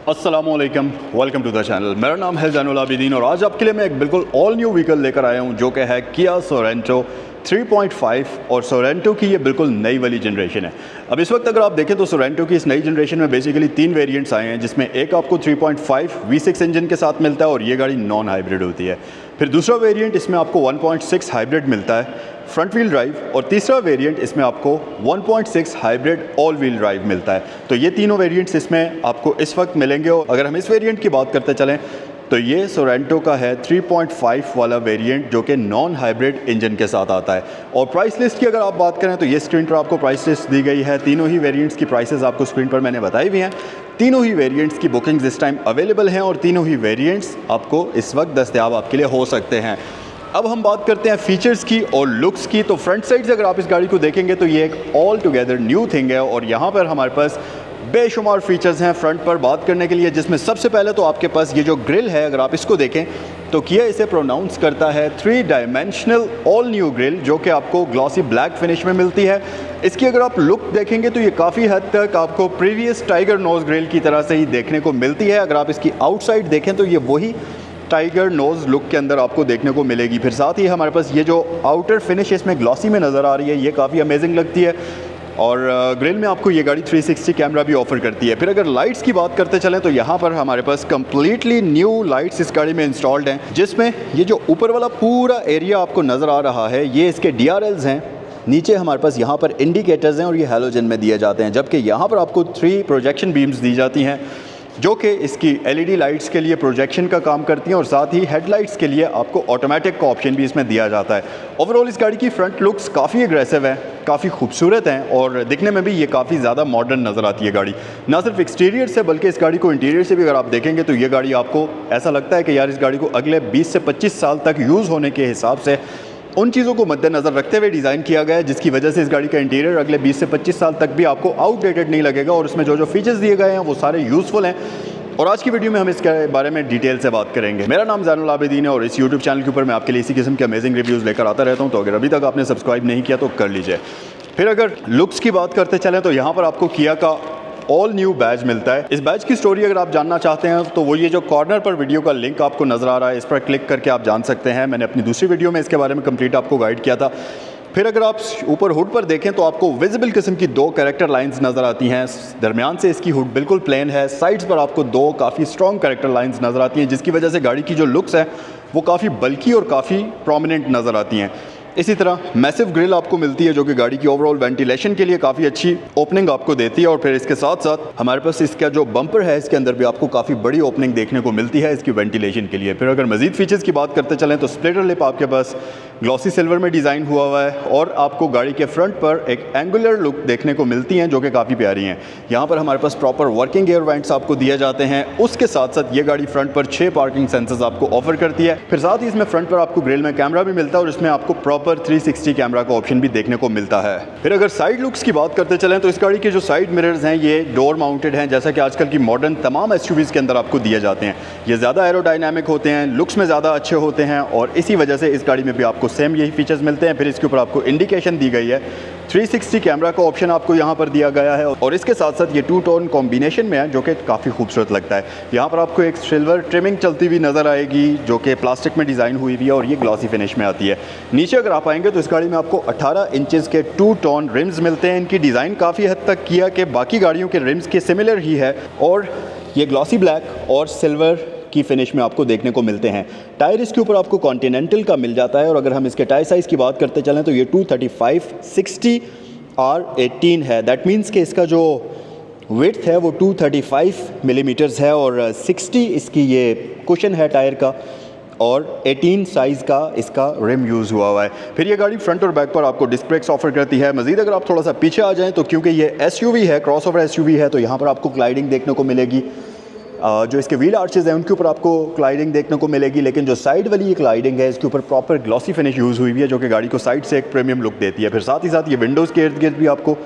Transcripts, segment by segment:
अस्सलामुअलैकुम, welcome to the channel. मेरा नाम है ज़ैनुल आबिदीन और आज आपके लिए मैं एक बिल्कुल ऑल न्यू व्हीकल लेकर आया हूं जो कि है किया सोरेंटो 3.5 और सोरेंटो की ये बिल्कुल नई वाली जनरेशन है। अब इस वक्त अगर आप देखें तो सोरेंटो की इस नई जनरेशन में बेसिकली 3 वेरिएंट्स आए हैं, जिसमें एक आपको 3.5 V6 इंजन के साथ मिलता है और ये गाड़ी नॉन हाइब्रिड होती है। फिर दूसरा वेरिएंट इसमें आपको 1.6 हाइब्रिड मिलता है फ्रंट व्हील ड्राइव, और तीसरा वेरिएंट इसमें आपको 1.6 हाइब्रिड ऑल व्हील ड्राइव मिलता है। तो ये तीनों वेरिएंट्स इसमें आपको इस वक्त मिलेंगे। और अगर हम इस वेरिएंट की बात करते चलें तो ये सोरेंटो का है 3.5 वाला वेरिएंट जो कि नॉन हाइब्रिड इंजन के साथ आता है। और प्राइस लिस्ट की अगर आप बात करें तो ये स्क्रीन पर आपको प्राइस लिस्ट दी गई है। तीनों ही वेरिएंट्स की प्राइसेस आपको स्क्रीन पर मैंने बताई हुई हैं। तीनों ही वेरिएंट्स की बुकिंग्स इस टाइम अवेलेबल हैं और तीनों ही वेरिएंट्स आपको इस वक्त दस्तयाब आपके लिए हो सकते हैं। अब हम बात करते हैं फीचर्स की और लुक्स की। तो फ्रंट साइड से अगर आप इस गाड़ी को देखेंगे तो ये एक ऑल टुगेदर न्यू थिंग है और यहाँ पर हमारे पास बेशुमार फीचर्स हैं फ्रंट पर बात करने के लिए, जिसमें सबसे पहले तो आपके पास ये जो ग्रिल है, अगर आप इसको देखें तो किया इसे प्रोनाउंस करता है 3 डायमेंशनल ऑल न्यू ग्रिल, जो कि आपको ग्लॉसी ब्लैक फिनिश में मिलती है। इसकी अगर आप लुक देखेंगे तो ये काफ़ी हद तक आपको प्रीवियस टाइगर नोज ग्रिल की तरह से ही देखने को मिलती है। अगर आप इसकी आउटसाइड देखें तो ये वही टाइगर नोज़ लुक के अंदर आपको देखने को मिलेगी। फिर साथ ही हमारे पास ये जो आउटर फिनिश इसमें ग्लॉसी में नज़र आ रही है, ये काफ़ी अमेजिंग लगती है। और ग्रिल में आपको ये गाड़ी 360 कैमरा भी ऑफ़र करती है। फिर अगर लाइट्स की बात करते चलें तो यहाँ पर हमारे पास कम्प्लीटली न्यू लाइट्स इस गाड़ी में इंस्टॉल्ड हैं, जिसमें ये जो ऊपर वाला पूरा एरिया आपको नज़र आ रहा है ये इसके DRLs हैं। नीचे हमारे पास यहाँ पर इंडिकेटर्स हैं और ये हैलोजन में दिए जाते हैं, जबकि यहाँ पर आपको 3 प्रोजेक्शन बीम्स दी जाती हैं जो कि इसकी LED लाइट्स के लिए प्रोजेक्शन का काम करती हैं और साथ ही हेडलाइट्स के लिए आपको ऑटोमेटिक का ऑप्शन भी इसमें दिया जाता है। ओवरऑल इस गाड़ी की फ्रंट लुक्स काफ़ी एग्रेसिव हैं, काफ़ी खूबसूरत हैं और दिखने में भी ये काफ़ी ज़्यादा मॉडर्न नज़र आती है गाड़ी। ना सिर्फ एक्सटीरियर से बल्कि इस गाड़ी को इंटीरियर से भी अगर आप देखेंगे तो ये गाड़ी आपको ऐसा लगता है कि यार इस गाड़ी को अगले 20 से 25 साल तक यूज़ होने के हिसाब से उन चीज़ों को मद्देनज़र रखते हुए डिज़ाइन किया गया है, जिसकी वजह से इस गाड़ी का इंटीरियर अगले 20 से 25 साल तक भी आपको आउटडेटेड नहीं लगेगा और इसमें जो फीचर्स दिए गए हैं वो सारे यूज़फुल हैं। और आज की वीडियो में हम इसके बारे में डिटेल से बात करेंगे। मेरा नाम ज़ैनुल आबिदीन है और इस यूट्यूब चैनल के ऊपर मैं आपके लिए इसी किस्म के अमेजिंग रिव्यूज़ लेकर आता रहता हूं, तो अगर अभी तक आपने सब्सक्राइब नहीं किया तो कर लीजिए। फिर अगर लुक्स की बात करते चलें तो यहाँ पर आपको किया का ऑल न्यू बैज मिलता है। इस बैज की स्टोरी अगर आप जानना चाहते हैं तो वो ये जो कॉर्नर पर वीडियो का लिंक आपको नज़र आ रहा है, इस पर क्लिक करके आप जान सकते हैं। मैंने अपनी दूसरी वीडियो में इसके बारे में कंप्लीट आपको गाइड किया था। फिर अगर आप ऊपर हुड पर देखें तो आपको विजिबल किस्म की 2 कैरेक्टर लाइंस नज़र आती हैं। दरमियान से इसकी हुड बिल्कुल प्लेन है, साइड्स पर आपको 2 काफ़ी स्ट्रॉन्ग कैरेक्टर लाइंस नज़र आती हैं, जिसकी वजह से गाड़ी की जो लुक्स है वो काफ़ी बल्की और काफ़ी प्रोमिनेंट नज़र आती हैं। इसी तरह मैसिव ग्रिल आपको मिलती है जो कि गाड़ी की ओवरऑल वेंटिलेशन के लिए काफ़ी अच्छी ओपनिंग आपको देती है। और फिर इसके साथ साथ हमारे पास इसका जो बम्पर है इसके अंदर भी आपको काफ़ी बड़ी ओपनिंग देखने को मिलती है इसकी वेंटिलेशन के लिए। फिर अगर मज़ीद फीचर्स की बात करते चलें तो स्प्लिटर लिप आपके पास ग्लॉसी सिल्वर में डिज़ाइन हुआ हुआ है और आपको गाड़ी के फ्रंट पर एक एंगुलर लुक देखने को मिलती हैं जो कि काफ़ी प्यारी हैं। यहाँ पर हमारे पास प्रॉपर वर्किंग एयर वेंट्स आपको दिए जाते हैं। उसके साथ साथ ये गाड़ी फ्रंट पर 6 पार्किंग सेंसर्स आपको ऑफर करती है। फिर साथ ही इसमें फ्रंट पर आपको ग्रिल में कैमरा भी मिलता है और इसमें आपको प्रॉपर 360 कैमरा का ऑप्शन भी देखने को मिलता है। फिर अगर साइड लुक्स की बात करते चलें तो इस गाड़ी के जो साइड मिरर्स हैं ये डोर माउंटेड हैं, जैसा कि आजकल की मॉडर्न तमाम एसयूवीज़ के अंदर आपको दिए जाते हैं। ये ज़्यादा एरोडायनामिक होते हैं, लुक्स में ज़्यादा अच्छे होते हैं और इसी वजह से इस गाड़ी में भी आपको सेम यही फीचर्स मिलते हैं। फिर इसके ऊपर आपको इंडिकेशन दी गई है, 360 कैमरा का ऑप्शन आपको यहाँ पर दिया गया है और इसके साथ साथ ये 2 टोन कॉम्बिनेशन में है जो कि काफ़ी खूबसूरत लगता है। यहाँ पर आपको एक सिल्वर ट्रिमिंग चलती हुई नज़र आएगी जो कि प्लास्टिक में डिज़ाइन हुई हुई है और ये ग्लॉसी फिनिश में आती है। नीचे अगर आप आएंगे तो इस गाड़ी में आपको 18 इंचेस के 2 टोन रिम्स मिलते हैं। इनकी डिज़ाइन काफ़ी हद तक किया कि बाकी गाड़ियों के रिम्स के सिमिलर ही है और ये ग्लॉसी ब्लैक और सिल्वर की फिनिश में आपको देखने को मिलते हैं। टायर इसके ऊपर आपको कॉन्टिनेंटल का मिल जाता है और अगर हम इसके टायर साइज़ की बात करते चलें तो ये 235/60 R18 है। दैट मीन्स कि इसका जो विड्थ है वो 235 मिलीमीटर्स है और 60 इसकी ये कुशन है टायर का और 18 साइज़ का इसका रिम यूज़ हुआ है। फिर ये गाड़ी फ्रंट और बैक पर आपको डिस्क ब्रेक्स ऑफर करती है। मज़ीद अगर आप थोड़ा सा पीछे आ जाएँ तो क्योंकि ये SUV है, क्रॉसओवर SUV है, तो यहाँ पर आपको ग्लाइडिंग देखने को मिलेगी। जो इसके व्हील आर्चेज़ हैं उनके ऊपर आपको ग्लाइडिंग देखने को मिलेगी, लेकिन जो साइड वाली ये ग्लाइडिंग है इसके ऊपर प्रॉपर ग्लॉसी फिनिश यूज़ हुई है जो कि गाड़ी को साइड से एक प्रीमियम लुक देती है। फिर साथ ही साथ ये विंडोज़ के इर्द गिर्द भी आपको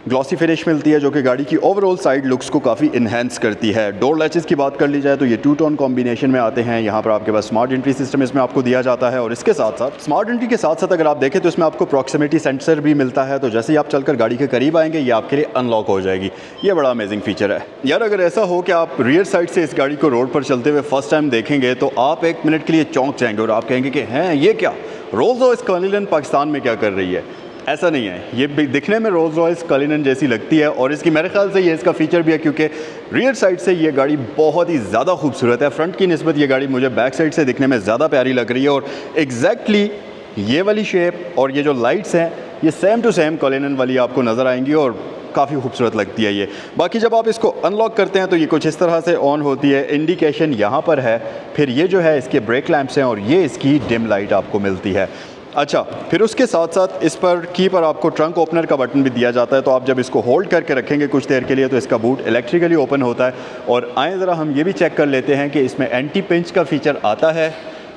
ग्लॉसी फिनिश मिलती है जो कि गाड़ी की ओवरऑल साइड लुक्स को काफ़ी इन्हेंस करती है। डोर लैचेस की बात कर ली जाए तो ये 2 टोन कॉम्बिनेशन में आते हैं। यहाँ पर आपके पास स्मार्ट एंट्री सिस्टम इसमें आपको दिया जाता है और इसके साथ साथ स्मार्ट एंट्री के साथ साथ अगर आप देखें तो इसमें आपको प्रॉक्सिमिटी सेंसर भी मिलता है, तो जैसे ही आप चलकर गाड़ी के करीब आएंगे ये आपके लिए अनलॉक हो जाएगी। ये बड़ा अमेजिंग फीचर है यार। अगर ऐसा हो कि आप रियर साइड से इस गाड़ी को रोड पर चलते हुए फर्स्ट टाइम देखेंगे तो आप 1 मिनट के लिए चौंक जाएंगे और आप कहेंगे कि हैं ये क्या, रोल्स रॉयस कलिनन पाकिस्तान में क्या कर रही है। ऐसा नहीं है, ये दिखने में रोल्स रॉयस कलिनन जैसी लगती है और इसकी मेरे ख्याल से ये इसका फीचर भी है क्योंकि रियर साइड से ये गाड़ी बहुत ही ज़्यादा खूबसूरत है। फ्रंट की निस्बत ये गाड़ी मुझे बैक साइड से दिखने में ज़्यादा प्यारी लग रही है और एग्जैक्टली ये वाली शेप और ये जो लाइट्स हैं ये सेम टू सेम कलिनन वाली आपको नज़र आएंगी और काफ़ी खूबसूरत लगती है ये। बाकी जब आप इसको अनलॉक करते हैं तो ये कुछ इस तरह से ऑन होती है, इंडिकेशन यहाँ पर है, फिर ये जो है इसके ब्रेक लैंप्स हैं और ये इसकी डिम लाइट आपको मिलती है। अच्छा, फिर उसके साथ साथ इस पर की पर आपको ट्रंक ओपनर का बटन भी दिया जाता है, तो आप जब इसको होल्ड करके रखेंगे कुछ देर के लिए तो इसका बूट इलेक्ट्रिकली ओपन होता है। और आए ज़रा हम ये भी चेक कर लेते हैं कि इसमें एंटी पिंच का फ़ीचर आता है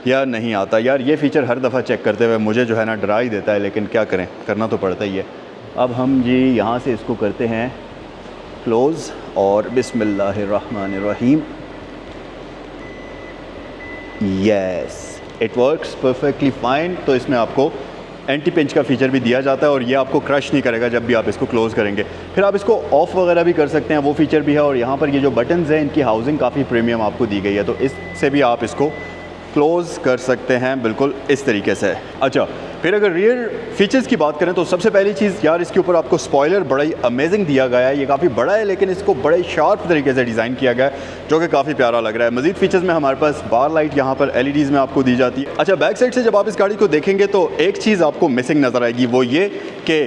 या नहीं आता। यार ये फ़ीचर हर दफ़ा चेक करते हुए मुझे जो है ना डरा ही देता है, लेकिन क्या करें, करना तो पड़ता ही है। अब हम जी यहाँ से इसको करते हैं क्लोज़ और बिस्मिल्लाहिर्रहमानिर्रहीम। Yes, it works perfectly fine. तो इसमें आपको एंटी पिंच का फीचर भी दिया जाता है और ये आपको क्रश नहीं करेगा जब भी आप इसको क्लोज़ करेंगे। फिर आप इसको ऑफ़ वगैरह भी कर सकते हैं, वो फीचर भी है। और यहाँ पर ये जो बटन्स हैं इनकी हाउसिंग काफ़ी प्रीमियम आपको दी गई है, तो इससे भी आप इसको क्लोज़ कर सकते हैं बिल्कुल इस तरीके से। अच्छा, फिर अगर रियर फीचर्स की बात करें तो सबसे पहली चीज़ यार इसके ऊपर आपको स्पॉयलर बड़ा ही अमेजिंग दिया गया है। ये काफ़ी बड़ा है लेकिन इसको बड़े शार्प तरीके से डिज़ाइन किया गया है जो कि काफ़ी प्यारा लग रहा है। मज़ीद फीचर्स में हमारे पास बार लाइट यहाँ पर LEDs में आपको दी जाती है। अच्छा, बैक साइड से जब आप इस गाड़ी को देखेंगे तो एक चीज़ आपको मिसिंग नज़र आएगी, वो ये कि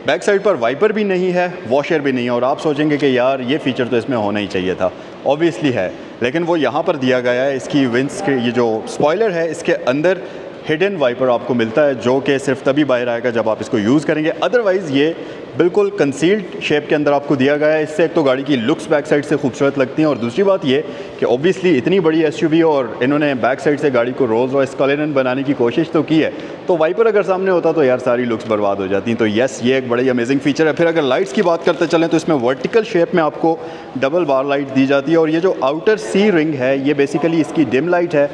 बैक साइड पर वाइपर भी नहीं है, वॉशर भी नहीं है। और आप सोचेंगे कि यार ये फ़ीचर तो इसमें होना ही चाहिए था, ऑब्वियसली है, लेकिन वो यहाँ पर दिया गया है। इसकी विंड्स के ये जो स्पॉयलर है इसके अंदर हिडन वाइपर आपको मिलता है जो कि सिर्फ तभी बाहर आएगा जब आप इसको यूज़ करेंगे, अदरवाइज़ ये बिल्कुल कंसील्ड शेप के अंदर आपको दिया गया है। इससे एक तो गाड़ी की लुक्स बैक साइड से खूबसूरत लगती हैं और दूसरी बात ये कि ऑब्वियसली इतनी बड़ी SUV और इन्होंने बैक साइड से गाड़ी को रोल्स रॉयस कलिनन बनाने की कोशिश तो की है, तो वाइपर अगर सामने होता तो यार सारी लुक्स बर्बाद हो जाती। तो यस, ये एक बड़ी अमेजिंग फीचर है। फिर अगर लाइट्स की बात करते चलें तो इसमें वर्टिकल शेप में आपको डबल बार लाइट दी जाती है और ये जो आउटर सी रिंग है ये बेसिकली इसकी डिम लाइट है।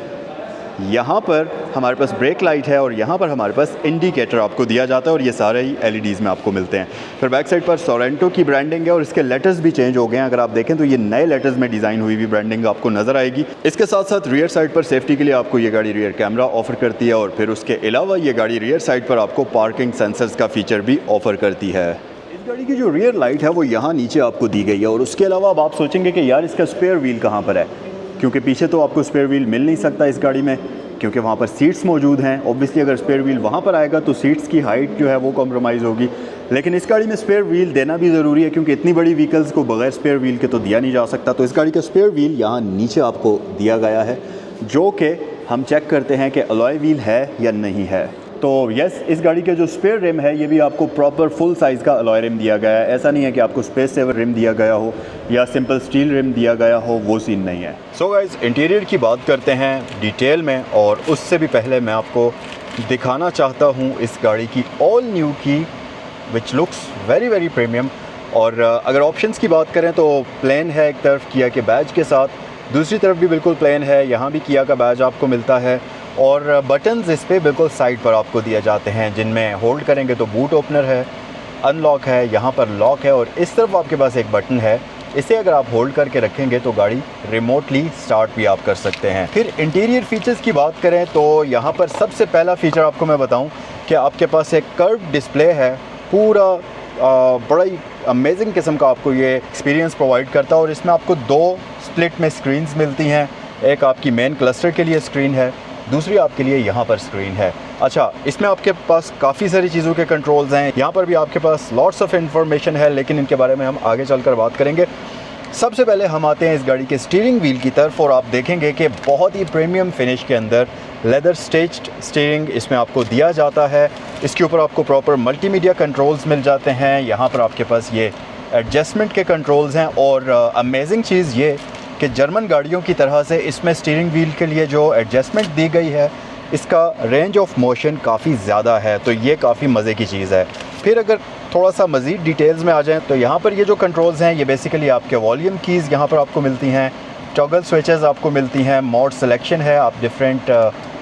यहाँ पर हमारे पास ब्रेक लाइट है और यहाँ पर हमारे पास इंडिकेटर आपको दिया जाता है और ये सारे ही LEDs में आपको मिलते हैं। फिर बैक साइड पर सोरेंटो की ब्रांडिंग है और इसके लेटर्स भी चेंज हो गए हैं। अगर आप देखें तो ये नए लेटर्स में डिज़ाइन हुई हुई ब्रांडिंग आपको नज़र आएगी। इसके साथ साथ रियर साइड पर सेफ्टी के लिए आपको ये गाड़ी रियर कैमरा ऑफर करती है और फिर उसके अलावा ये गाड़ी रियर साइड पर आपको पार्किंग सेंसर्स का फीचर भी ऑफर करती है। इस गाड़ी की जो रियर लाइट है वो यहाँ नीचे आपको दी गई है और उसके अलावा अब आप सोचेंगे कि यार इसका स्पेयर व्हील कहाँ पर है, क्योंकि पीछे तो आपको स्पेयर व्हील मिल नहीं सकता इस गाड़ी में क्योंकि वहाँ पर सीट्स मौजूद हैं। ऑब्वियसली अगर स्पेयर व्हील वहाँ पर आएगा तो सीट्स की हाइट जो है वो कॉम्प्रोमाइज़ होगी, लेकिन इस गाड़ी में स्पेयर व्हील देना भी ज़रूरी है क्योंकि इतनी बड़ी व्हीकल्स को बगैर स्पेयर व्हील के तो दिया नहीं जा सकता। तो इस गाड़ी का स्पेयर व्हील यहाँ नीचे आपको दिया गया है जो कि हम चेक करते हैं कि अलॉय व्हील है या नहीं है। तो यस, इस गाड़ी का जो स्पेयर रिम है ये भी आपको प्रॉपर फुल साइज़ का अलॉय रिम दिया गया है। ऐसा नहीं है कि आपको स्पेस सेवर रिम दिया गया हो या सिंपल स्टील रिम दिया गया हो, वो सीन नहीं है। सो गाइस, इंटीरियर की बात करते हैं डिटेल में और उससे भी पहले मैं आपको दिखाना चाहता हूँ इस गाड़ी की ऑल न्यू की which looks very very premium. और अगर ऑप्शंस की बात करें तो प्लेन है एक तरफ किया के बैज के साथ, दूसरी तरफ भी बिल्कुल प्लेन है, यहाँ भी किया का बैज आपको मिलता है और बटन्स इस पर बिल्कुल साइड पर आपको दिए जाते हैं जिनमें होल्ड करेंगे तो बूट ओपनर है, अनलॉक है, यहाँ पर लॉक है और इस तरफ आपके पास एक बटन है, इसे अगर आप होल्ड करके रखेंगे तो गाड़ी रिमोटली स्टार्ट भी आप कर सकते हैं। फिर इंटीरियर फीचर्स की बात करें तो यहाँ पर सबसे पहला फीचर आपको मैं बताऊँ कि आपके पास एक कर्व डिस्प्ले है, पूरा बड़ा ही अमेजिंग किस्म का आपको ये एक्सपीरियंस प्रोवाइड करता है और इसमें आपको 2 स्प्लिट में स्क्रीन्स मिलती हैं। एक आपकी मेन क्लस्टर के लिए स्क्रीन है, दूसरी आपके लिए यहाँ पर स्क्रीन है। अच्छा, इसमें आपके पास काफ़ी सारी चीज़ों के कंट्रोल्स हैं, यहाँ पर भी आपके पास लॉट्स ऑफ इन्फॉर्मेशन है, लेकिन इनके बारे में हम आगे चलकर बात करेंगे। सबसे पहले हम आते हैं इस गाड़ी के स्टीयरिंग व्हील की तरफ और आप देखेंगे कि बहुत ही प्रीमियम फिनिश के अंदर लेदर स्टेच्ड स्टीयरिंग इसमें आपको दिया जाता है। इसके ऊपर आपको प्रॉपर मल्टीमीडिया कंट्रोल्स मिल जाते हैं, यहाँ पर आपके पास ये एडजस्टमेंट के कंट्रोल्स हैं और अमेजिंग चीज़ ये कि जर्मन गाड़ियों की तरह से इसमें स्टीयरिंग व्हील के लिए जो एडजस्टमेंट दी गई है इसका रेंज ऑफ मोशन काफ़ी ज़्यादा है, तो ये काफ़ी मज़े की चीज़ है। फिर अगर थोड़ा सा मज़ीद डिटेल्स में आ जाएं तो यहाँ पर ये जो कंट्रोल्स हैं ये बेसिकली आपके वॉल्यूम कीज़ यहाँ पर आपको मिलती हैं, टॉगल स्विचेस आपको मिलती हैं, मोड सिलेक्शन है, आप डिफरेंट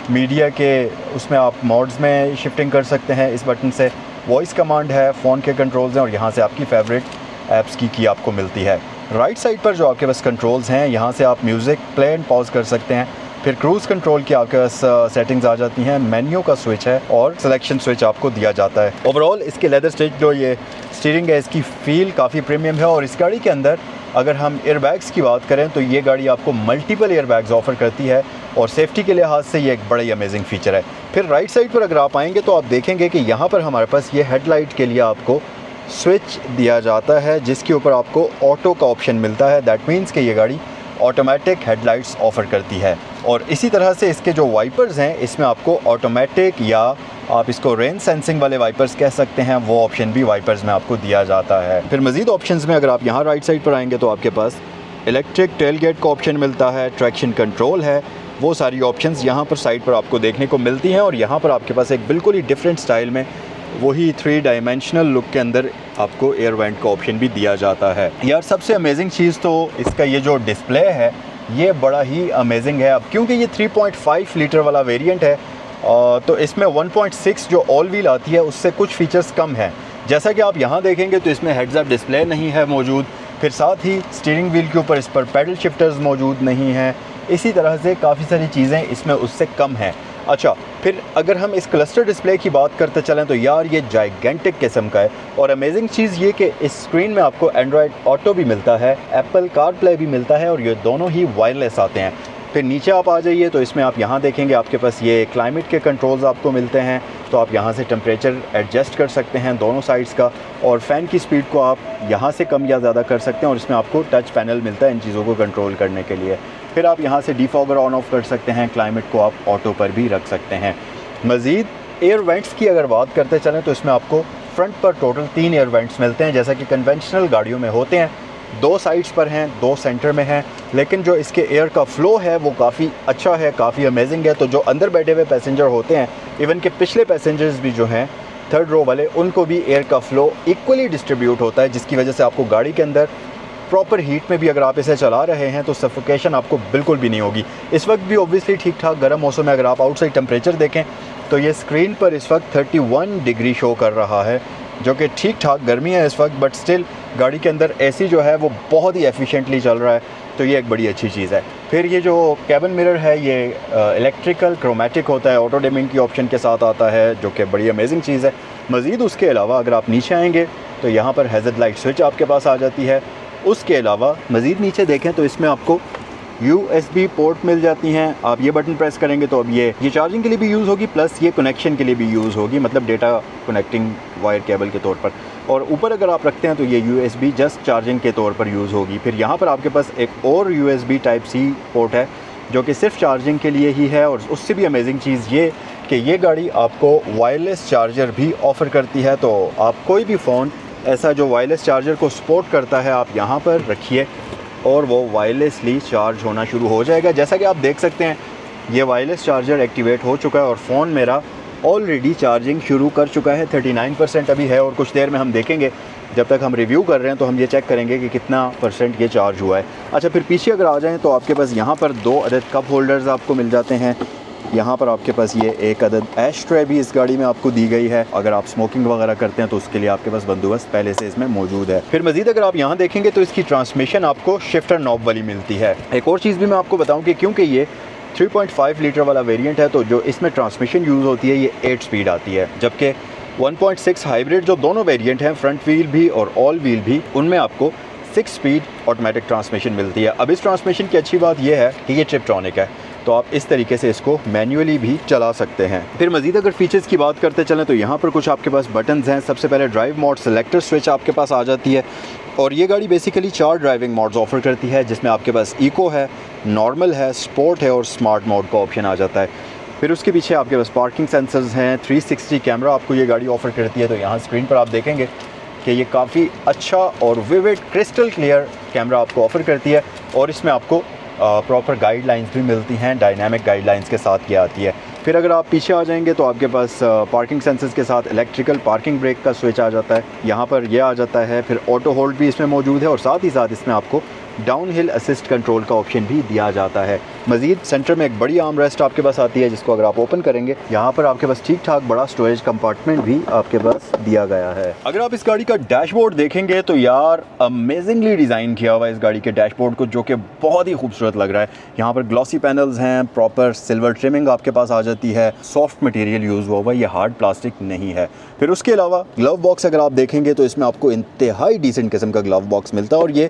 मीडिया के उसमें आप मोड्स में शिफ्टिंग कर सकते हैं इस बटन से। वॉइस कमांड है, फ़ोन के कंट्रोल्स हैं और यहाँ से आपकी फेवरेट ऐप्स की आपको मिलती है। राइट साइड पर जो आपके पास कंट्रोल्स हैं यहाँ से आप म्यूज़िक प्ले एंड पॉज कर सकते हैं। फिर क्रूज़ कंट्रोल की आपके पास सेटिंग्स आ जाती हैं, मेन्यू का स्विच है और सिलेक्शन स्विच आपको दिया जाता है। ओवरऑल इसके लेदर स्टिच जो ये स्टीयरिंग है इसकी फ़ील काफ़ी प्रीमियम है और इस गाड़ी के अंदर अगर हम एयरबैग्स की बात करें तो ये गाड़ी आपको मल्टीपल एयरबैग्स ऑफ़र करती है और सेफ्टी के लिहाज से ये एक बड़ा ही अमेजिंग फ़ीचर है। फिर राइट साइड पर अगर आप आएंगे तो आप देखेंगे कि यहाँ पर हमारे पास ये हेडलाइट के लिए आपको स्विच दिया जाता है जिसके ऊपर आपको ऑटो का ऑप्शन मिलता है। दैट मीन्स कि ये गाड़ी ऑटोमेटिक हेडलाइट्स ऑफ़र करती है। और इसी तरह से इसके जो वाइपर्स हैं इसमें आपको ऑटोमेटिक या आप इसको रेन सेंसिंग वाले वाइपर्स कह सकते हैं, वो ऑप्शन भी वाइपर्स में आपको दिया जाता है। फिर मज़ीद ऑप्शंस में अगर आप यहाँ राइट साइड पर आएंगे तो आपके पास इलेक्ट्रिक टेलगेट का ऑप्शन मिलता है, ट्रैक्शन कंट्रोल है, वो सारी ऑप्शंस यहाँ पर साइड पर आपको देखने को मिलती हैं। और यहाँ पर आपके पास एक बिल्कुल ही डिफरेंट स्टाइल में वही 3 डायमेंशनल लुक के अंदर आपको एयर वेंट का ऑप्शन भी दिया जाता है। यार सबसे अमेजिंग चीज़ तो इसका ये जो डिस्प्ले है ये बड़ा ही अमेजिंग है। अब क्योंकि ये 3.5 लीटर वाला वेरिएंट है तो इसमें 1.6 जो ऑल व्हील आती है उससे कुछ फीचर्स कम हैं। जैसा कि आप यहाँ देखेंगे तो इसमें हेड्स अप डिस्प्ले नहीं है मौजूद, फिर साथ ही स्टीयरिंग व्हील के ऊपर इस पर पैडल शिफ्टर्स मौजूद नहीं हैं। इसी तरह से काफ़ी सारी चीज़ें इसमें उससे कम हैं। अच्छा, फिर अगर हम इस क्लस्टर डिस्प्ले की बात करते चलें तो यार ये जाइगेंटिक किस्म का है और अमेजिंग चीज़ ये कि इस स्क्रीन में आपको एंड्रॉयड ऑटो भी मिलता है, एप्पल कार प्ले भी मिलता है और ये दोनों ही वायरलेस आते हैं। फिर नीचे आप आ जाइए तो इसमें आप यहाँ देखेंगे आपके पास ये क्लाइमेट के कंट्रोल्स आपको मिलते हैं, तो आप यहाँ से टेम्परेचर एडजस्ट कर सकते हैं दोनों साइड्स का और फ़ैन की स्पीड को आप यहाँ से कम या ज़्यादा कर सकते हैं और इसमें आपको टच पैनल मिलता है इन चीज़ों को कंट्रोल करने के लिए। फिर आप यहाँ से डिफॉगर ऑन ऑफ कर सकते हैं, क्लाइमेट को आप ऑटो पर भी रख सकते हैं। मज़ीद एयर वेंट्स की अगर बात करते चलें तो इसमें आपको फ्रंट पर टोटल 3 एयर वेंट्स मिलते हैं जैसा कि कन्वेंशनल गाड़ियों में होते हैं। 2 साइड्स पर हैं, 2 सेंटर में हैं, लेकिन जो इसके एयर का फ़्लो है वो काफ़ी अच्छा है, काफ़ी अमेजिंग है। तो जो अंदर बैठे हुए पैसेंजर होते हैं, इवन के पिछले पैसेंजर्स भी जो हैं 3rd रो वाले, उनको भी एयर का फ़्लो इक्वली डिस्ट्रीब्यूट होता है जिसकी वजह से आपको गाड़ी के अंदर प्रॉपर हीट में भी अगर आप इसे चला रहे हैं तो सफोकेशन आपको बिल्कुल भी नहीं होगी। इस वक्त भी ऑब्वियसली ठीक ठाक गर्म मौसम में अगर आप आउटसाइड टेम्परेचर देखें तो ये स्क्रीन पर इस वक्त 31 डिग्री शो कर रहा है जो कि ठीक ठाक गर्मी है इस वक्त, बट स्टिल गाड़ी के अंदर एसी जो है वो बहुत ही एफिशिएंटली चल रहा है, तो ये एक बड़ी अच्छी चीज़ है। फिर ये जो कैबिन मिरर है ये इलेक्ट्रिकल क्रोमेटिक होता है, ऑटो डिमिंग की ऑप्शन के साथ आता है जो कि बड़ी अमेजिंग चीज़ है। मज़ीद उसके अलावा अगर आप नीचे आएंगे तो यहाँ पर हैज़र्ड लाइट स्विच आपके पास आ जाती है। उसके अलावा मज़ीद नीचे देखें तो इसमें आपको USB पोर्ट मिल जाती हैं। आप ये बटन प्रेस करेंगे तो अब ये चार्जिंग के लिए भी यूज़ होगी, प्लस ये कनेक्शन के लिए भी यूज़ होगी, मतलब डेटा कनेक्टिंग वायर केबल के तौर पर। और ऊपर अगर आप रखते हैं तो ये USB जस्ट चार्जिंग के तौर पर यूज़ होगी। फिर यहाँ पर आपके पास एक और USB Type-C पोर्ट है जो कि सिर्फ चार्जिंग के लिए ही है। और उससे भी अमेजिंग चीज़ ये कि ये गाड़ी आपको वायरलेस चार्जर भी ऑफ़र करती है, तो आप कोई भी फ़ोन ऐसा जो वायरलेस चार्जर को सपोर्ट करता है आप यहाँ पर रखिए और वो वायरलेसली चार्ज होना शुरू हो जाएगा। जैसा कि आप देख सकते हैं ये वायरलेस चार्जर एक्टिवेट हो चुका है और फ़ोन मेरा ऑलरेडी चार्जिंग शुरू कर चुका है। 39% अभी है और कुछ देर में हम देखेंगे, जब तक हम रिव्यू कर रहे हैं तो हम ये चेक करेंगे कि कितना % ये चार्ज हुआ है। अच्छा, फिर पीछे अगर आ जाएँ तो आपके पास यहाँ पर 2 अदद कप होल्डर्स आपको मिल जाते हैं। यहाँ पर आपके पास ये एक अदद एश ट्रे भी इस गाड़ी में आपको दी गई है, अगर आप स्मोकिंग वगैरह करते हैं तो उसके लिए आपके पास बंदोबस्त पहले से इसमें मौजूद है। फिर मज़ीद अगर आप यहाँ देखेंगे तो इसकी ट्रांसमिशन आपको शिफ्टर नॉब वाली मिलती है। एक और चीज़ भी मैं आपको बताऊँ कि क्योंकि ये 3.5 लीटर वाला वेरिएंट है तो जो इसमें ट्रांसमिशन यूज़ होती है ये 8 स्पीड आती है, जबकि 1.6 हाइब्रिड जो दोनों वेरिएंट हैं, फ्रंट व्हील भी और ऑल व्हील भी, उनमें आपको 6 स्पीड ऑटोमेटिक ट्रांसमिशन मिलती है। अब इस ट्रांसमिशन की अच्छी बात यह है कि ये ट्रिप्ट्रॉनिक है, तो आप इस तरीके से इसको मैन्युअली भी चला सकते हैं। फिर मज़ीद अगर फीचर्स की बात करते चलें तो यहाँ पर कुछ आपके पास बटन्स हैं। सबसे पहले ड्राइव मोड सेलेक्टर स्विच आपके पास आ जाती है और ये गाड़ी बेसिकली 4 ड्राइविंग मोड्स ऑफ़र करती है जिसमें आपके पास इको है, नॉर्मल है, स्पोर्ट है और स्मार्ट मोड का ऑप्शन आ जाता है। फिर उसके पीछे आपके पास पार्किंग सेंसर्स हैं, 360 कैमरा आपको ये गाड़ी ऑफ़र करती है। तो यहाँ स्क्रीन पर आप देखेंगे कि ये काफ़ी अच्छा और विविड क्रिस्टल क्लियर कैमरा आपको ऑफ़र करती है और इसमें आपको प्रॉपर गाइडलाइंस भी मिलती हैं, डायनामिक गाइडलाइंस के साथ ये आती है। फिर अगर आप पीछे आ जाएंगे तो आपके पास पार्किंग सेंसर्स के साथ इलेक्ट्रिकल पार्किंग ब्रेक का स्विच आ जाता है, यहाँ पर ये आ जाता है। फिर ऑटो होल्ड भी इसमें मौजूद है और साथ ही साथ इसमें आपको डाउन हिल असिस्ट कंट्रोल का ऑप्शन भी दिया जाता है। मज़ीद सेंटर में एक बड़ी आर्म रेस्ट आपके पास आती है, जिसको अगर आप ओपन करेंगे यहाँ पर आपके पास ठीक ठाक बड़ा स्टोरेज कंपार्टमेंट भी आपके पास दिया गया है। अगर आप इस गाड़ी का डैशबोर्ड देखेंगे तो यार अमेजिंगली डिज़ाइन किया हुआ है इस गाड़ी के डैशबोर्ड को, जो कि बहुत ही खूबसूरत लग रहा है। यहाँ पर ग्लॉसी पैनल्स हैं, प्रॉपर सिल्वर ट्रिमिंग आपके पास आ जाती है, सॉफ्ट मटेरियल यूज़ हुआ हुआ है, ये हार्ड प्लास्टिक नहीं है। फिर उसके अलावा ग्लव बॉक्स अगर आप देखेंगे तो इसमें आपको इंतहाई डिसेंट किस्म का ग्लव बॉक्स मिलता है और ये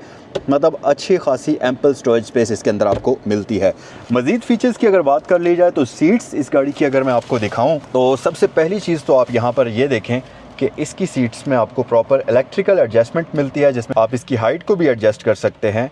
मतलब अच्छी खासी एम्पल स्टोरेज स्पेस इसके अंदर आपको मिलती है। मज़ीद फीचर्स की अगर बात कर ली जाए तो सीट्स इस गाड़ी की अगर मैं आपको दिखाऊं तो सबसे पहली चीज़ तो आप यहाँ पर ये देखें कि इसकी सीट्स में आपको प्रॉपर इलेक्ट्रिकल एडजस्टमेंट मिलती है, जिसमें आप इसकी हाइट को भी एडजस्ट कर सकते हैं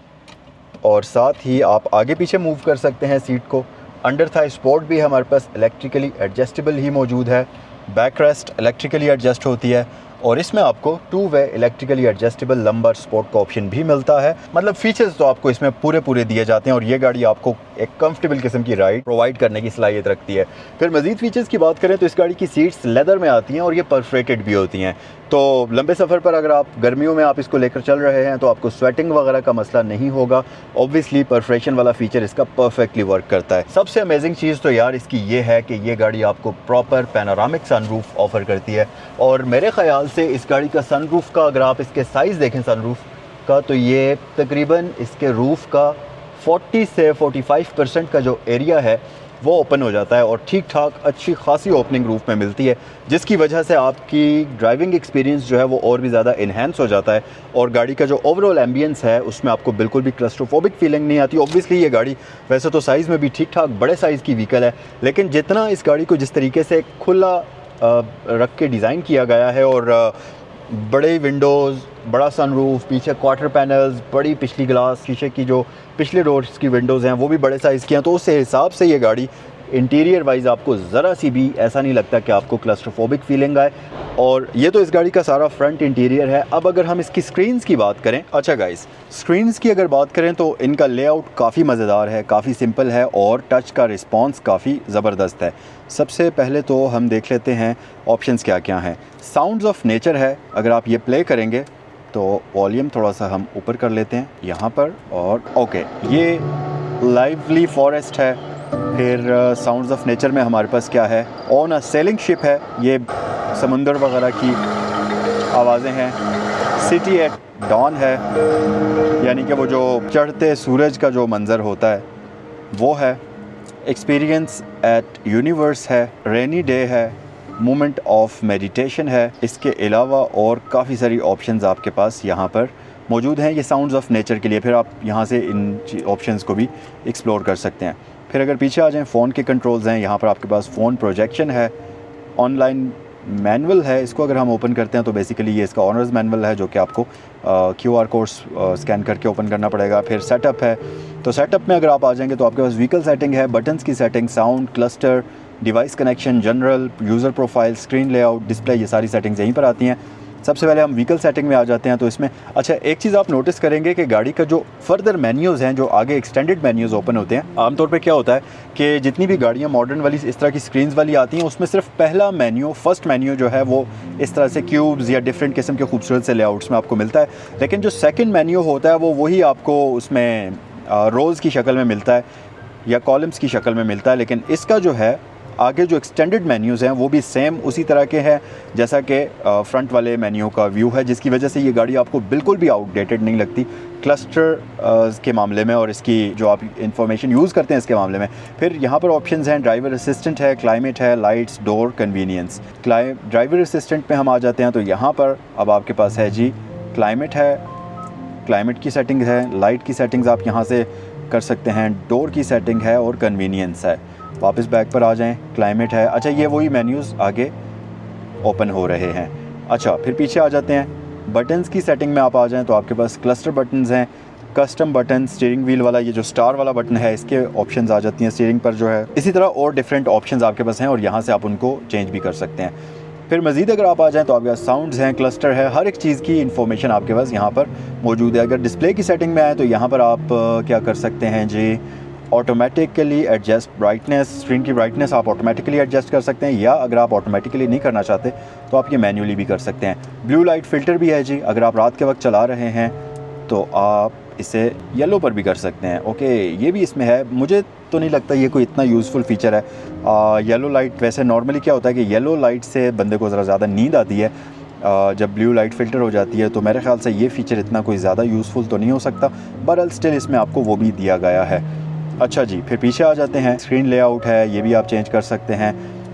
और साथ ही आप आगे पीछे मूव कर सकते हैं सीट को। अंडर थाई सपोर्ट भी हमारे पास इलेक्ट्रिकली एडजस्टेबल ही मौजूद है। बैक रेस्ट इलेक्ट्रिकली एडजस्ट होती है और इसमें आपको 2 वे इलेक्ट्रिकली एडजस्टेबल लंबर सपोर्ट का ऑप्शन भी मिलता है। मतलब फीचर्स तो आपको इसमें पूरे दिए जाते हैं और ये गाड़ी आपको एक कंफर्टेबल किस्म की राइड प्रोवाइड करने की सलाहियत रखती है। फिर मज़ीद फीचर्स की बात करें तो इस गाड़ी की सीट्स लेदर में आती हैं और ये परफरेटेड भी होती हैं, तो लंबे सफ़र पर अगर आप गर्मियों में आप इसको लेकर चल रहे हैं तो आपको स्वेटिंग वगैरह का मसला नहीं होगा। ऑब्वियसली परफरेशन वाला फीचर इसका परफेक्टली वर्क करता है। सबसे अमेजिंग चीज़ तो यार इसकी ये है कि ये गाड़ी आपको प्रॉपर पैनोरामिक सनरूफ ऑफ़र करती है और मेरे ख़्याल से इस गाड़ी का सनरूफ का अगर आप इसके साइज़ देखें सनरूफ का तो ये तकरीबन इसके रूफ़ का 40 से 45% का जो एरिया है वो ओपन हो जाता है और ठीक ठाक अच्छी खासी ओपनिंग रूफ में मिलती है, जिसकी वजह से आपकी ड्राइविंग एक्सपीरियंस जो है वो और भी ज़्यादा इन्हेंस हो जाता है और गाड़ी का जो ओवरऑल एम्बियंस है उसमें आपको बिल्कुल भी क्लस्ट्रोफोबिक फीलिंग नहीं आती। ऑब्वियसली ये गाड़ी वैसे तो साइज़ में भी ठीक ठाक बड़े साइज़ की व्हीकल है, लेकिन जितना इस गाड़ी को जिस तरीके से खुला रख के डिज़ाइन किया गया है और बड़े विंडोज़, बड़ा सनरूफ, पीछे क्वार्टर पैनल्स, बड़ी पिछली ग्लास शीशे की जो पिछले डोर्स की विंडोज़ हैं वो भी बड़े साइज़ की हैं, तो उस हिसाब से ये गाड़ी इंटीरियर वाइज आपको ज़रा सी भी ऐसा नहीं लगता कि आपको क्लस्ट्रोफोबिक फीलिंग आए। और ये तो इस गाड़ी का सारा फ्रंट इंटीरियर है। अब अगर हम इसकी स्क्रीन्स की बात करें, अच्छा गाइस स्क्रीन्स की अगर बात करें तो इनका लेआउट काफ़ी मज़ेदार है, काफ़ी सिंपल है और टच का रिस्पॉन्स काफ़ी ज़बरदस्त है। सबसे पहले तो हम देख लेते हैं ऑप्शंस क्या क्या हैं। साउंड्स ऑफ नेचर है, अगर आप ये प्ले करेंगे तो वॉल्यूम थोड़ा सा हम ऊपर कर लेते हैं यहाँ पर और ओके, ये लाइवली फॉरेस्ट है। फिर साउंड्स ऑफ नेचर में हमारे पास क्या है, ऑन अ सेलिंग शिप है, ये समुंदर वगैरह की आवाज़ें हैं। सिटी एट डॉन है, यानी कि वो जो चढ़ते सूरज का जो मंज़र होता है वो है। एक्सपीरियंस एट यूनिवर्स है, रेनी डे है, मोमेंट ऑफ मेडिटेशन है। इसके अलावा और काफ़ी सारी ऑप्शंस आपके पास यहाँ पर मौजूद हैं ये साउंड्स ऑफ नेचर के लिए। फिर आप यहाँ से इन ऑप्शंस को भी एक्सप्लोर कर सकते हैं। फिर अगर पीछे आ जाएं, फ़ोन के कंट्रोल्स हैं, यहाँ पर आपके पास फ़ोन प्रोजेक्शन है, ऑनलाइन मैनुअल है। इसको अगर हम ओपन करते हैं तो बेसिकली ये इसका ऑनर्स मैनुअल है जो कि आपको QR कोड स्कैन करके ओपन करना पड़ेगा। फिर सेटअप है, तो सेटअप में अगर आप आ जाएंगे तो आपके पास व्हीकल सेटिंग है, बटन्स की setting, sound, cluster, device connection, general, user profile, screen layout, display, ये सारी सेटिंग्स यहीं पर आती हैं। सबसे पहले हम व्हीकल सेटिंग में आ जाते हैं तो इसमें अच्छा एक चीज़ आप नोटिस करेंगे कि गाड़ी का जो फर्दर मेन्यूज़ हैं, जो आगे एक्सटेंडेड मेन्यूज़ ओपन होते हैं, आमतौर पे क्या होता है कि जितनी भी गाड़ियाँ मॉडर्न वाली इस तरह की स्क्रीन्स वाली आती हैं उसमें सिर्फ पहला मेन्यू, फर्स्ट मेन्यू जो है वो इस तरह से क्यूब्स या डिफरेंट किस्म के खूबसूरत से लेआउट्स में आपको मिलता है, लेकिन जो सेकेंड मेन्यू होता है वो वही आपको उसमें रोज़ की शक्ल में मिलता है या कॉलम्स की शक्ल में मिलता है। लेकिन इसका जो है आगे जो एक्सटेंडेड मेन्यूज़ हैं वो भी सेम उसी तरह के हैं जैसा कि फ्रंट वाले मेन्यू का व्यू है, जिसकी वजह से ये गाड़ी आपको बिल्कुल भी आउटडेटेड नहीं लगती क्लस्टर के मामले में और इसकी जो आप इंफॉर्मेशन यूज़ करते हैं इसके मामले में। फिर यहाँ पर ऑप्शंस हैं, ड्राइवर असिस्टेंट है, क्लाइमेट है, lights, door, convenience. Driver assistant में हम आ जाते हैं तो यहाँ पर अब आपके पास है जी क्लाइमेट है, क्लाइमेट की सेटिंग है, लाइट की सेटिंग्स आप यहाँ से कर सकते हैं, डोर की सेटिंग है और कन्वीनियंस है। वापस बैक पर आ जाएं, क्लाइमेट है। अच्छा ये वही मेन्यूज़ आगे ओपन हो रहे हैं। अच्छा फिर पीछे आ जाते हैं, बटन्स की सेटिंग में आप आ जाएं तो आपके पास क्लस्टर बटन्स हैं, कस्टम बटन, स्टीयरिंग व्हील वाला ये जो स्टार वाला बटन है इसके ऑप्शंस आ जाती हैं स्टीयरिंग पर जो है। इसी तरह और डिफरेंट ऑप्शंस आपके पास हैं और यहाँ से आप उनको चेंज भी कर सकते हैं। फिर मज़ीद अगर आप आ जाएँ तो आपके पास साउंड्स हैं, क्लस्टर है, हर एक चीज़ की इन्फॉर्मेशन आपके पास यहाँ पर मौजूद है। अगर डिस्प्ले की सेटिंग में आए तो यहाँ पर आप क्या कर सकते हैं जी, ऑटोमेटिकली एडजस्ट ब्राइटनेस, स्क्रीन की ब्राइटनेस आप ऑटोमेटिकली एडजस्ट कर सकते हैं, या अगर आप ऑटोमेटिकली नहीं करना चाहते तो आप ये मैन्युअली भी कर सकते हैं। ब्लू लाइट फ़िल्टर भी है जी, अगर आप रात के वक्त चला रहे हैं तो आप इसे येलो पर भी कर सकते हैं। ओके, ये भी इसमें है। मुझे तो नहीं लगता ये कोई इतना यूज़फुल फ़ीचर है। येलो लाइट, वैसे नॉर्मली क्या होता है कि येलो लाइट से बंदे को ज़रा ज़्यादा नींद आती है, जब ब्लू लाइट फ़िल्टर हो जाती है, तो मेरे ख़्याल से ये फ़ीचर इतना कोई ज़्यादा यूज़फुल तो नहीं हो सकता, बहरहाल स्टिल इसमें आपको वो भी दिया गया है। अच्छा जी, फिर पीछे आ जाते हैं। स्क्रीन लेआउट है, ये भी आप चेंज कर सकते हैं।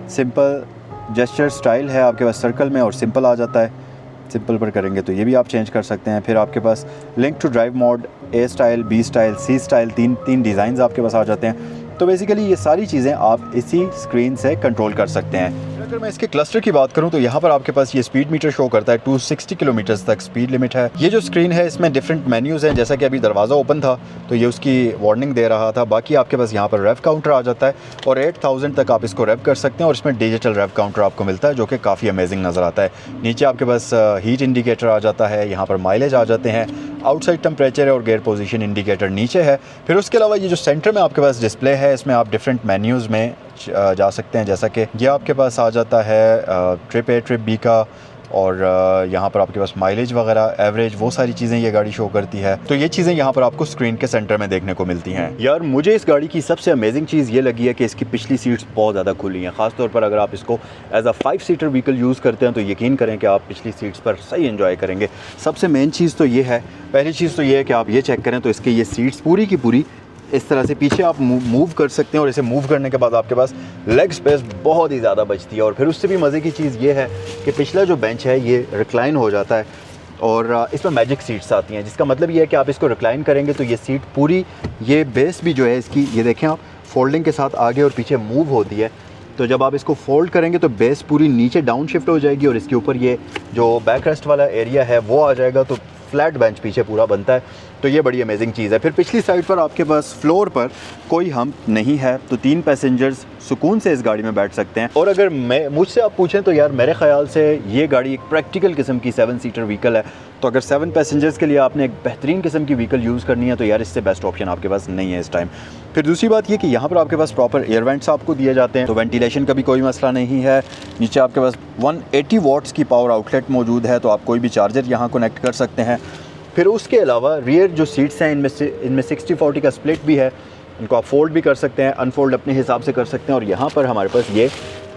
सिंपल जेस्चर स्टाइल है आपके पास सर्कल में, और सिंपल आ जाता है। सिंपल पर करेंगे तो ये भी आप चेंज कर सकते हैं। फिर आपके पास link to drive mode, A style, B style, C style, तीन डिज़ाइंस आपके पास आ जाते हैं। तो बेसिकली ये सारी चीज़ें आप इसी स्क्रीन से कंट्रोल कर सकते हैं। अगर मैं इसके क्लस्टर की बात करूं तो यहाँ पर आपके पास ये स्पीड मीटर शो करता है, 260 किलोमीटर तक स्पीड लिमिट है। ये जो स्क्रीन है इसमें डिफरेंट मेन्यूज़ हैं, जैसा कि अभी दरवाज़ा ओपन था तो ये उसकी वार्निंग दे रहा था। बाकी आपके पास यहाँ पर रेव काउंटर आ जाता है, और 8000 तक आप इसको रेव कर सकते हैं, और इसमें डिजिटल रेव काउंटर आपको मिलता है जो कि काफ़ी अमेजिंग नज़र आता है। नीचे आपके पास हीट इंडिकेटर आ जाता है, यहाँ पर माइलेज आ जाते हैं, आउटसाइड टेम्परेचर और गेयर पोजीशन इंडिकेटर नीचे है। फिर उसके अलावा ये जो सेंटर में आपके पास डिस्प्ले है, इसमें आप डिफरेंट मेन्यूज़ में जा सकते हैं, जैसा कि ये आपके पास आ जाता है ट्रिप ए ट्रिप बी का, और यहाँ पर आपके पास माइलेज वगैरह, एवरेज, वो सारी चीज़ें ये गाड़ी शो करती है। तो ये चीज़ें यहाँ पर आपको स्क्रीन के सेंटर में देखने को मिलती हैं। यार मुझे इस गाड़ी की सबसे अमेजिंग चीज़ ये लगी है कि इसकी पिछली सीट्स बहुत ज़्यादा खुली हैं। ख़ासतौर पर अगर आप इसको as a 5 seater vehicle use करते हैं तो यकीन करें कि आप पिछली सीट्स पर सही एंजॉय करेंगे। सबसे मेन चीज़ तो ये है, पहली चीज़ तो ये है कि आप ये चेक करें तो इसके ये सीट्स पूरी की पूरी इस तरह से पीछे आप मूव कर सकते हैं, और इसे मूव करने के बाद आपके पास लेग स्पेस बहुत ही ज़्यादा बचती है। और फिर उससे भी मज़े की चीज़ ये है कि पिछला जो बेंच है ये रिक्लाइन हो जाता है, और इसमें मैजिक सीट्स आती हैं, जिसका मतलब ये है कि आप इसको रिक्लाइन करेंगे तो ये सीट पूरी, ये बेस भी जो है इसकी, ये देखें आप, फोल्डिंग के साथ आगे और पीछे मूव होती है। तो जब आप इसको फोल्ड करेंगे तो बेस पूरी नीचे डाउन शिफ्ट हो जाएगी, और इसके ऊपर ये जो बैक रेस्ट वाला एरिया है वो आ जाएगा, तो फ्लैट बेंच पीछे पूरा बनता है। तो ये बड़ी अमेजिंग चीज़ है। फिर पिछली साइड पर आपके पास फ्लोर पर कोई हम्प नहीं है, तो 3 पैसेंजर्स सुकून से इस गाड़ी में बैठ सकते हैं। और अगर मुझसे आप पूछें तो यार मेरे ख्याल से ये गाड़ी एक प्रैक्टिकल किस्म की 7 सीटर व्हीकल है। तो अगर 7 पैसेंजर्स के लिए आपने एक बेहतरीन किस्म की व्हीकल यूज़ करनी है तो यार इससे बेस्ट ऑप्शन आपके पास नहीं है इस टाइम। फिर दूसरी बात ये कि यहाँ पर आपके पास प्रॉपर एयर वेंट्स आपको दिए जाते हैं, तो वेंटिलेशन का भी कोई मसला नहीं है। नीचे आपके पास 180 वाट्स की पावर आउटलेट मौजूद है, तो आप कोई भी चार्जर यहाँ कनेक्ट कर सकते हैं। फिर उसके अलावा रियर जो सीट्स हैं इनमें 60-40 का स्प्लिट भी है, इनको आप फोल्ड भी कर सकते हैं, अनफोल्ड अपने हिसाब से कर सकते हैं। और यहाँ पर हमारे पास ये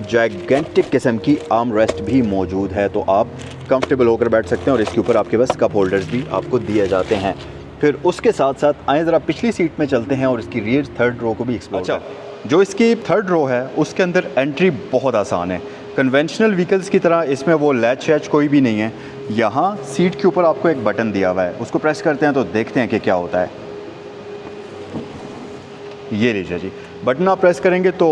जाइगेंटिक किस्म की आर्म रेस्ट भी मौजूद है, तो आप कंफर्टेबल होकर बैठ सकते हैं, और इसके ऊपर आपके पास कप होल्डर्स भी आपको दिए जाते हैं। फिर उसके साथ साथ आए ज़रा पिछली सीट में चलते हैं और इसकी रियर थर्ड रो को भी एक्सप्लोर करें। जो इसकी थर्ड रो है उसके अंदर एंट्री बहुत आसान है। कन्वेंशनल व्हीकल्स की तरह इसमें वो लैच शैच कोई भी नहीं है। यहाँ सीट के ऊपर आपको एक बटन दिया हुआ है, उसको प्रेस करते हैं तो देखते हैं कि क्या होता है। ये लीजिए जी, बटन आप प्रेस करेंगे तो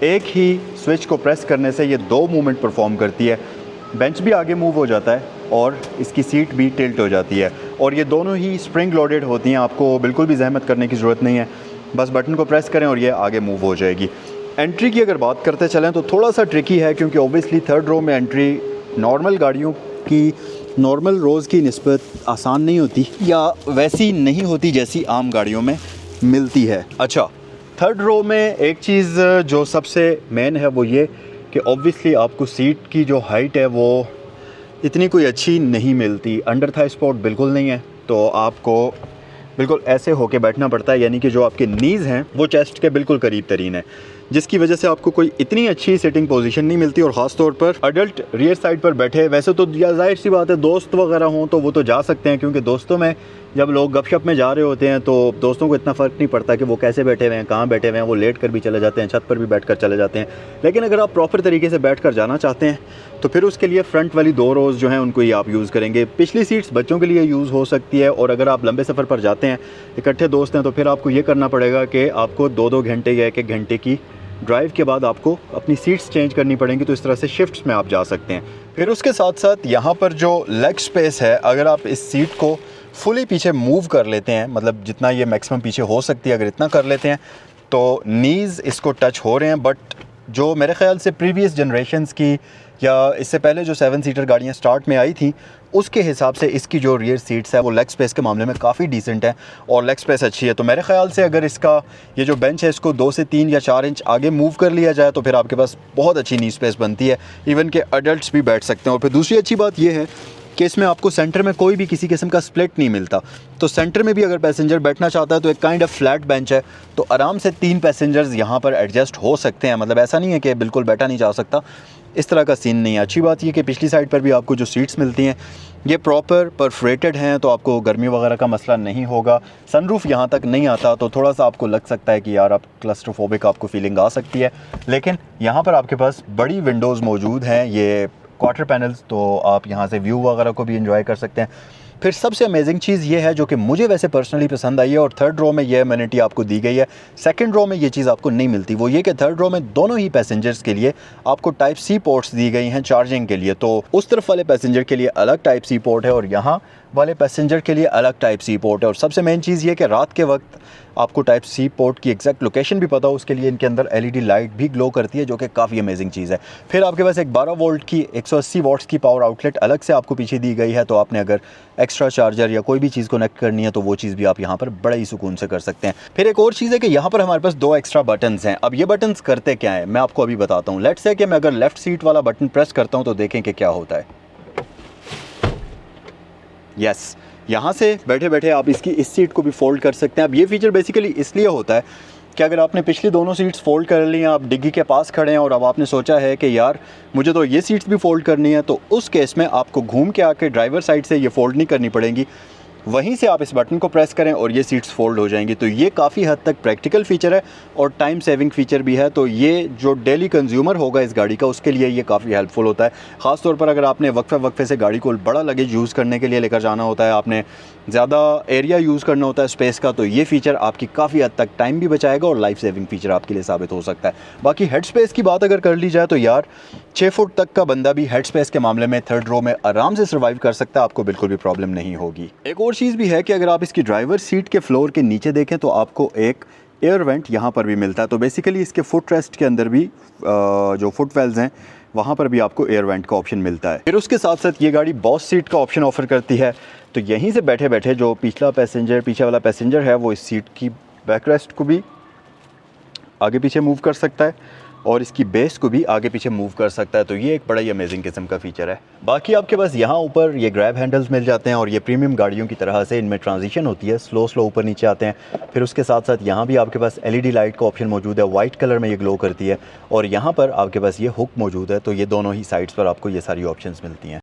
एक ही स्विच को प्रेस करने से ये 2 मूवमेंट परफॉर्म करती है। बेंच भी आगे मूव हो जाता है और इसकी सीट भी टिल्ट हो जाती है, और ये दोनों ही स्प्रिंग लोडेड होती हैं। आपको बिल्कुल भी जहमत करने की ज़रूरत नहीं है, बस बटन को प्रेस करें और ये आगे मूव हो जाएगी। एंट्री की अगर बात करते चलें तो थोड़ा सा ट्रिकी है, क्योंकि ओबियसली थर्ड रो में एंट्री नॉर्मल गाड़ियों की, नॉर्मल रोज़ की निस्बत आसान नहीं होती, या वैसी नहीं होती जैसी आम गाड़ियों में मिलती है। अच्छा, थर्ड रो में एक चीज़ जो सबसे मेन है वो ये कि ऑब्वियसली आपको सीट की जो हाइट है वो इतनी कोई अच्छी नहीं मिलती, अंडर थाई सपोर्ट बिल्कुल नहीं है, तो आपको बिल्कुल ऐसे होके बैठना पड़ता है, यानी कि जो आपके नीज़ हैं वो चेस्ट के बिल्कुल करीब तरीन है, जिसकी वजह से आपको कोई इतनी अच्छी सिटिंग पोजीशन नहीं मिलती। और ख़ास तौर पर अडल्ट रियर साइड पर बैठे, वैसे तो या जाहिर सी बात है दोस्त वगैरह हों तो वो तो जा सकते हैं, क्योंकि दोस्तों में जब लोग गपशप में जा रहे होते हैं तो दोस्तों को इतना फ़र्क नहीं पड़ता कि वो कैसे बैठे हुए हैं, कहाँ बैठे हुए हैं, वो लेट कर भी चले जाते हैं, छत पर भी बैठ कर चले जाते हैं। लेकिन अगर आप प्रॉपर तरीके से बैठ कर जाना चाहते हैं तो फिर उसके लिए फ्रंट वाली 2 रोज़ जो हैं उनको ही आप यूज़ करेंगे। पिछली सीट्स बच्चों के लिए यूज़ हो सकती है, और अगर आप लंबे सफ़र पर जाते हैं, इकट्ठे दोस्त हैं, तो फिर आपको ये करना पड़ेगा कि आपको 2-2 घंटे या 1-1 घंटे की ड्राइव के बाद आपको अपनी सीट्स चेंज करनी पड़ेंगी, तो इस तरह से शिफ्ट्स में आप जा सकते हैं। फिर उसके साथ साथ यहाँ पर जो लेग स्पेस है, अगर आप इस सीट को फुली पीछे मूव कर लेते हैं, मतलब जितना ये मैक्सिमम पीछे हो सकती है अगर इतना कर लेते हैं, तो नीज़ इसको टच हो रहे हैं। बट जो मेरे ख़्याल से प्रीवियस जनरेशन्स की या इससे पहले जो 7 सीटर गाड़ियाँ स्टार्ट में आई थी उसके हिसाब से इसकी जो रियर सीट्स है वो लेग स्पेस के मामले में काफ़ी डिसेंट है और लेग स्पेस अच्छी है। तो मेरे ख्याल से अगर इसका ये जो बेंच है इसको 2 से 3 या 4 इंच आगे मूव कर लिया जाए तो फिर आपके पास बहुत अच्छी नी स्पेस बनती है, इवन के अडल्ट्स भी बैठ सकते हैं। और फिर दूसरी अच्छी बात ये है कि इसमें आपको सेंटर में कोई भी किसी किस्म का स्प्लिट नहीं मिलता, तो सेंटर में भी अगर पैसेंजर बैठना चाहता है तो एक काइंड ऑफ फ्लैट बेंच है, तो आराम से 3 पैसेंजर्स यहाँ पर एडजस्ट हो सकते हैं। मतलब ऐसा नहीं है कि बिल्कुल बैठा नहीं जा सकता, इस तरह का सीन नहीं है। अच्छी बात ये कि पिछली साइड पर भी आपको जो सीट्स मिलती हैं ये प्रॉपर परफोरेटेड हैं, तो आपको गर्मी वगैरह का मसला नहीं होगा। सनरूफ यहाँ तक नहीं आता तो थोड़ा सा आपको लग सकता है कि यार आप क्लस्ट्रोफोबिक आपको फीलिंग आ सकती है, लेकिन यहाँ पर आपके पास बड़ी विंडोज़ मौजूद हैं, ये क्वार्टर पैनल्स, तो आप यहाँ से व्यू वगैरह को भी एंजॉय कर सकते हैं। फिर सबसे अमेजिंग चीज़ ये है जो कि मुझे वैसे पर्सनली पसंद आई है और थर्ड रो में ये अमेनिटी आपको दी गई है, सेकंड रो में ये चीज़ आपको नहीं मिलती, वो ये कि थर्ड रो में दोनों ही पैसेंजर्स के लिए आपको टाइप सी पोर्ट्स दी गई हैं चार्जिंग के लिए। तो उस तरफ वाले पैसेंजर के लिए अलग टाइप सी पोर्ट है और यहाँ वाले पैसेंजर के लिए अलग टाइप सी पोर्ट है। और सबसे मेन चीज़ ये कि रात के वक्त आपको टाइप सी पोर्ट की एग्जैक्ट लोकेशन भी पता हो, उसके लिए इनके अंदर एलईडी लाइट भी ग्लो करती है जो कि काफ़ी अमेजिंग चीज़ है। फिर आपके पास एक 12 वोल्ट की 180 वॉट्स की पावर आउटलेट अलग से आपको पीछे दी गई है, तो आपने अगर एक्स्ट्रा चार्जर या कोई भी चीज़ कनेक्ट करनी है तो वो चीज़ भी आप यहाँ पर बड़े ही सुकून से कर सकते हैं। फिर एक और चीज़ है कि यहाँ पर हमारे पास 2 एक्स्ट्रा बटन्स हैं। अब ये बटन्स करते क्या है मैं आपको अभी बताता हूँ। लेट्स से कि मैं अगर लेफ़्ट सीट वाला बटन प्रेस करता हूँ तो देखें कि क्या होता है। यस, यहाँ से बैठे बैठे आप इसकी इस सीट को भी फोल्ड कर सकते हैं। अब ये फीचर बेसिकली इसलिए होता है कि अगर आपने पिछली दोनों सीट्स फोल्ड कर ली हैं, आप डिग्गी के पास खड़े हैं और अब आपने सोचा है कि यार मुझे तो ये सीट्स भी फोल्ड करनी है, तो उस केस में आपको घूम के आके ड्राइवर साइड से ये फ़ोल्ड नहीं करनी पड़ेंगी, वहीं से आप इस बटन को प्रेस करें और ये सीट्स फोल्ड हो जाएंगी। तो ये काफ़ी हद तक प्रैक्टिकल फ़ीचर है और टाइम सेविंग फ़ीचर भी है। तो ये जो डेली कंज्यूमर होगा इस गाड़ी का उसके लिए ये काफ़ी हेल्पफुल होता है। ख़ास तौर पर अगर आपने वक्फे से गाड़ी को बड़ा लगेज यूज़ करने के लिए लेकर जाना होता है, आपने ज़्यादा एरिया यूज़ करना होता है स्पेस का, तो ये फ़ीचर आपकी काफ़ी हद तक टाइम भी बचाएगा और लाइफ सेविंग फ़ीचर आपके लिए साबित हो सकता है। बाकी हेड स्पेस की बात अगर कर ली जाए तो यार 6 फुट तक का बंदा भी हेड स्पेस के मामले में थर्ड रो में आराम से सर्वाइव कर सकता है, आपको बिल्कुल भी प्रॉब्लम नहीं होगी। एक और चीज़ भी है कि अगर आप इसकी ड्राइवर सीट के फ्लोर के नीचे देखें तो आपको एक एयर वेंट यहाँ पर भी मिलता है। तो बेसिकली इसके फुट रेस्ट के अंदर भी जो फुट वेल्स हैं वहाँ पर भी आपको एयर वेंट का ऑप्शन मिलता है। फिर उसके साथ साथ ये गाड़ी बॉस सीट का ऑप्शन ऑफ़र करती है, तो यहीं से बैठे बैठे जो पीछे वाला पैसेंजर है वो इस सीट की बैक रेस्ट को भी आगे पीछे मूव कर सकता है और इसकी बेस को भी आगे पीछे मूव कर सकता है। तो ये एक बड़ा ही अमेजिंग किस्म का फ़ीचर है। बाकी आपके पास यहाँ ऊपर ये ग्रैब हैंडल्स मिल जाते हैं और ये प्रीमियम गाड़ियों की तरह से इनमें ट्रांजिशन होती है, स्लो ऊपर नीचे आते हैं। फिर उसके साथ साथ यहाँ भी आपके पास एलईडी लाइट का ऑप्शन मौजूद है, वाइट कलर में ये ग्लो करती है और यहाँ पर आपके पास ये हुक मौजूद है, तो ये दोनों ही साइड्स पर आपको ये सारी ऑप्शंस मिलती हैं।